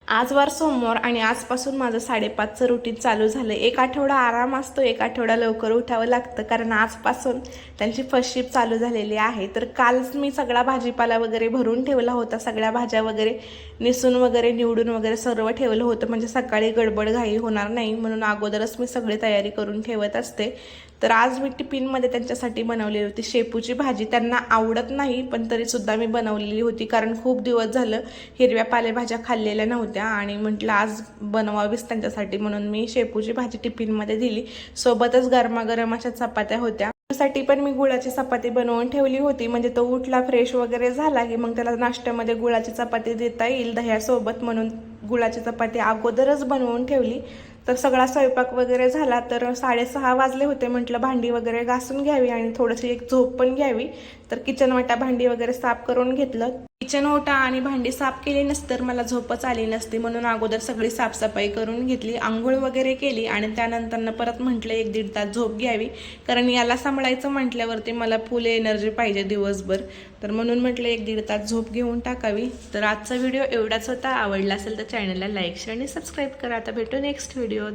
आज वार सोमवार आणि आजपासून माझं 5:30चं रुटीन चालू झालं. एक आठवडा आराम असतो, एक आठवडा लवकर उठावं लागतं, कारण आजपासून त्यांची फर्स्ट शिफ्ट चालू झालेली आहे. तर कालच मी सगळा भाजीपाला वगैरे भरून ठेवला होता, सगळ्या भाज्या वगैरे निसून वगैरे निवडून वगैरे सर्व ठेवलं होतं, म्हणजे सकाळी गडबड घाई होणार नाही म्हणून अगोदरच मी सगळी तयारी करून ठेवत असते. तर आज मी टिफिनमध्ये त्यांच्यासाठी बनवलेली होती शेपूची भाजी. त्यांना आवडत नाही पण तरीसुद्धा मी बनवलेली होती, कारण खूप दिवस झालं हिरव्या पालेभाज्या खाल्लेल्या नव्हत्या आणि म्हटलं आज बनवावीच त्यांच्यासाठी, म्हणून मी शेपूची भाजी टिफिनमध्ये दिली. सोबतच गरमागरम अशा चपात्या होत्या. साठी पण मी गुळाची चपाती बनवून ठेवली होती, म्हणजे तो उठला फ्रेश वगैरे झाला की मग त्याला नाश्त्यामध्ये गुळाची चपाती देता येईल दह्यासोबत, म्हणून गुळाची चपाती अगोदरच बनवून ठेवली. तर सगळा स्वयंपाक वगैरे झाला तर 6:30 वाजले होते. म्हटलं भांडी वगैरे घासून घ्यावी आणि थोडीशी एक झोप पण घ्यावी. तर किचन वाटा भांडी वगैरे साफ करून घेतलं. किचन ओटा आणि भांडी साफ केली नसती तर मला झोपच आली नसती, म्हणून अगोदर सगळी साफसफाई करून घेतली, आंघोळ वगैरे केली आणि त्यानंतर परत म्हटलं 1-1.5 तास झोप घ्यावी, कारण याला सांभाळायचं म्हटल्यावरती मला फुल एनर्जी पाहिजे दिवसभर. तर म्हणून म्हटलं 1-1.5 तास झोप घेऊन टाकावी. तर आजचा व्हिडिओ एवढाच होता. आवडला असेल तर चॅनलला लाईक शेअर आणि सबस्क्राईब करा. आता भेटू नेक्स्ट व्हिडिओ.